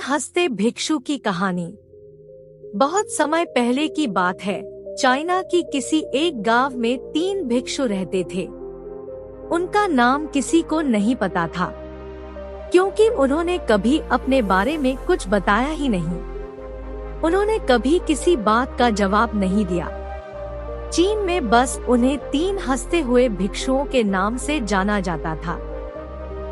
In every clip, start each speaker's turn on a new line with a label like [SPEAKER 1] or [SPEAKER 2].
[SPEAKER 1] हंसते भिक्षु की कहानी। बहुत समय पहले की बात है। चाइना की किसी एक गांव में 3 भिक्षु रहते थे। उनका नाम किसी को नहीं पता था, क्योंकि उन्होंने कभी अपने बारे में कुछ बताया ही नहीं। उन्होंने कभी किसी बात का जवाब नहीं दिया। चीन में बस उन्हें 3 हंसते हुए भिक्षुओं के नाम से जाना जाता था।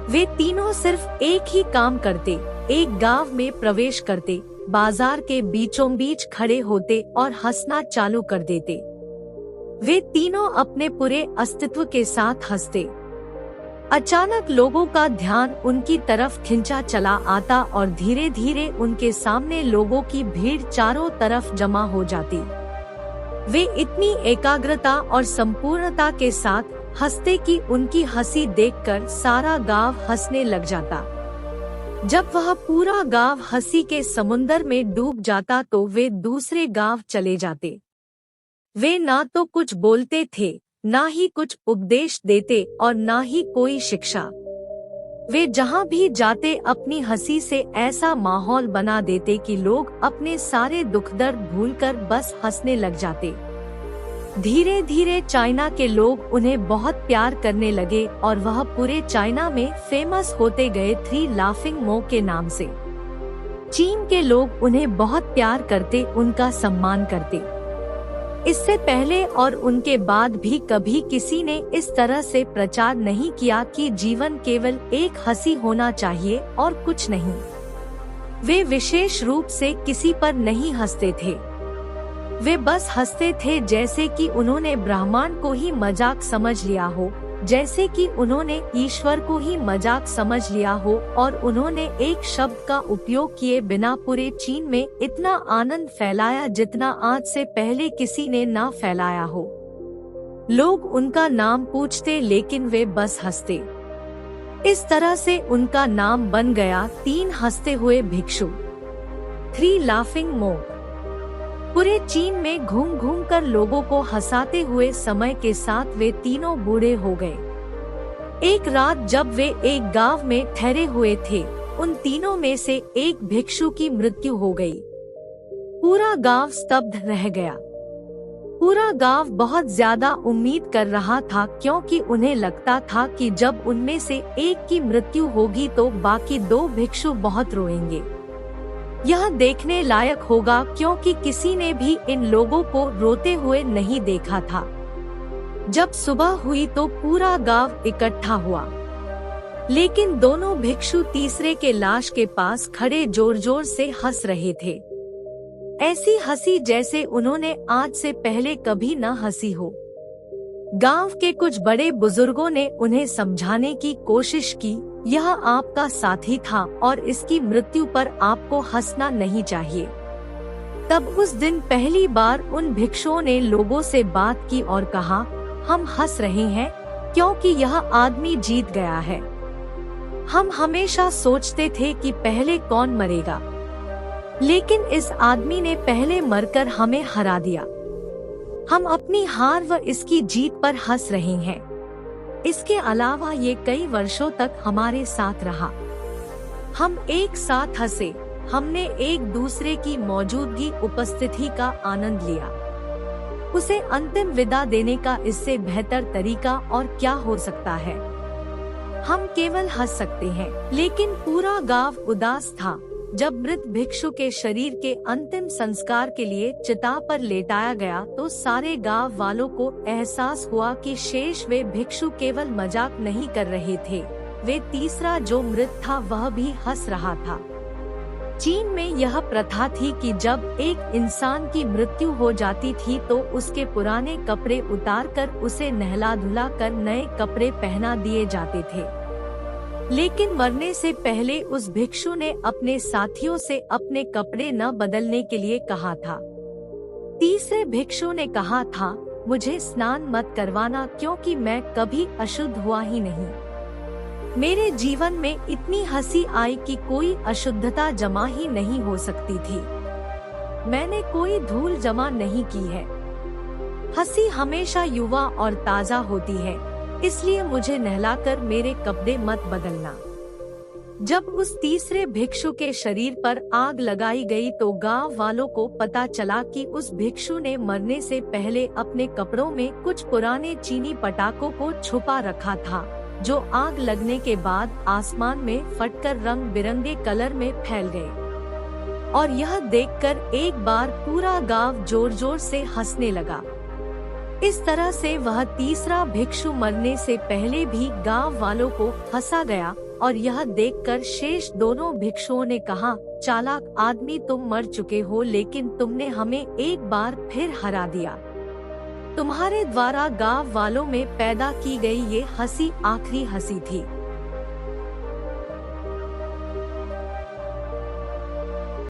[SPEAKER 1] वे तीनों सिर्फ एक ही काम करते, एक गांव में प्रवेश करते, बाजार के बीचों बीच खड़े होते और हंसना चालू कर देते। वे तीनों अपने पूरे अस्तित्व के साथ हंसते। अचानक लोगों का ध्यान उनकी तरफ खिंचा चला आता और धीरे धीरे उनके सामने लोगों की भीड़ चारों तरफ जमा हो जाती। वे इतनी एकाग्रता और संपूर्णता के साथ हंसते कि उनकी हंसी देखकर सारा गांव हंसने लग जाता। जब वह पूरा गांव हंसी के समुंदर में डूब जाता तो वे दूसरे गांव चले जाते। वे ना तो कुछ बोलते थे, ना ही कुछ उपदेश देते और ना ही कोई शिक्षा। वे जहां भी जाते अपनी हंसी से ऐसा माहौल बना देते कि लोग अपने सारे दुख दर्द भूलकर बस हंसने लग जाते। धीरे धीरे चाइना के लोग उन्हें बहुत प्यार करने लगे और वह पूरे चाइना में फेमस होते गए 3 लाफिंग मो के नाम से। चीन के लोग उन्हें बहुत प्यार करते, उनका सम्मान करते। इससे पहले और उनके बाद भी कभी किसी ने इस तरह से प्रचार नहीं किया कि जीवन केवल एक हंसी होना चाहिए और कुछ नहीं। वे विशेष रूप से किसी पर नहीं हंसते थे। वे बस हंसते थे जैसे कि उन्होंने ब्रह्मांड को ही मजाक समझ लिया हो, जैसे कि उन्होंने ईश्वर को ही मजाक समझ लिया हो और उन्होंने एक शब्द का उपयोग किए बिना पूरे चीन में इतना आनंद फैलाया जितना आज से पहले किसी ने ना फैलाया हो। लोग उनका नाम पूछते लेकिन वे बस हंसते। इस तरह से उनका नाम बन गया 3 हंसते हुए भिक्षु, 3 लाफिंग मो। पूरे चीन में घूम घूम कर लोगों को हंसाते हुए समय के साथ वे तीनों बूढ़े हो गए। एक रात जब वे एक गांव में ठहरे हुए थे, उन तीनों में से एक भिक्षु की मृत्यु हो गई। पूरा गांव स्तब्ध रह गया। पूरा गांव बहुत ज्यादा उम्मीद कर रहा था, क्योंकि उन्हें लगता था कि जब उनमें से एक की मृत्यु होगी तो बाकी 2 भिक्षु बहुत रोएंगे। यह देखने लायक होगा, क्योंकि किसी ने भी इन लोगों को रोते हुए नहीं देखा था। जब सुबह हुई तो पूरा गांव इकट्ठा हुआ, लेकिन दोनों भिक्षु तीसरे के लाश के पास खड़े जोर जोर से हंस रहे थे। ऐसी हंसी जैसे उन्होंने आज से पहले कभी न हंसी हो। गांव के कुछ बड़े बुजुर्गों ने उन्हें समझाने की कोशिश की, यह आपका साथी था और इसकी मृत्यु पर आपको हंसना नहीं चाहिए। तब उस दिन पहली बार उन भिक्षुओं ने लोगों से बात की और कहा, हम हंस रहे हैं क्योंकि यह आदमी जीत गया है। हम हमेशा सोचते थे कि पहले कौन मरेगा, लेकिन इस आदमी ने पहले मरकर हमें हरा दिया। हम अपनी हार व इसकी जीत पर हंस रहे हैं। इसके अलावा ये कई वर्षों तक हमारे साथ रहा। हम एक साथ हंसे, हमने एक दूसरे की मौजूदगी, उपस्थिति का आनंद लिया। उसे अंतिम विदा देने का इससे बेहतर तरीका और क्या हो सकता है। हम केवल हंस सकते हैं। लेकिन पूरा गांव उदास था। जब मृत भिक्षु के शरीर के अंतिम संस्कार के लिए चिता पर लेटाया गया तो सारे गांव वालों को एहसास हुआ कि शेष वे भिक्षु केवल मजाक नहीं कर रहे थे। वे तीसरा जो मृत था वह भी हंस रहा था। चीन में यह प्रथा थी कि जब एक इंसान की मृत्यु हो जाती थी तो उसके पुराने कपड़े उतारकर उसे नहला धुला कर नए कपड़े पहना दिए जाते थे। लेकिन मरने से पहले उस भिक्षु ने अपने साथियों से अपने कपड़े न बदलने के लिए कहा था। तीसरे भिक्षु ने कहा था, मुझे स्नान मत करवाना क्योंकि मैं कभी अशुद्ध हुआ ही नहीं। मेरे जीवन में इतनी हंसी आई कि कोई अशुद्धता जमा ही नहीं हो सकती थी। मैंने कोई धूल जमा नहीं की है। हंसी हमेशा युवा और ताजा होती है, इसलिए मुझे नहलाकर मेरे कपड़े मत बदलना। जब उस तीसरे भिक्षु के शरीर पर आग लगाई गई तो गांव वालों को पता चला कि उस भिक्षु ने मरने से पहले अपने कपड़ों में कुछ पुराने चीनी पटाखों को छुपा रखा था, जो आग लगने के बाद आसमान में फटकर रंग बिरंगे कलर में फैल गए। और यह देखकर एक बार पूरा गांव जोर जोर से हंसने लगा। इस तरह से वह तीसरा भिक्षु मरने से पहले भी गांव वालों को हंसा गया। और यह देखकर शेष दोनों भिक्षुओं ने कहा, चालाक आदमी, तुम मर चुके हो, लेकिन तुमने हमें एक बार फिर हरा दिया। तुम्हारे द्वारा गांव वालों में पैदा की गई ये हंसी आखिरी हंसी थी।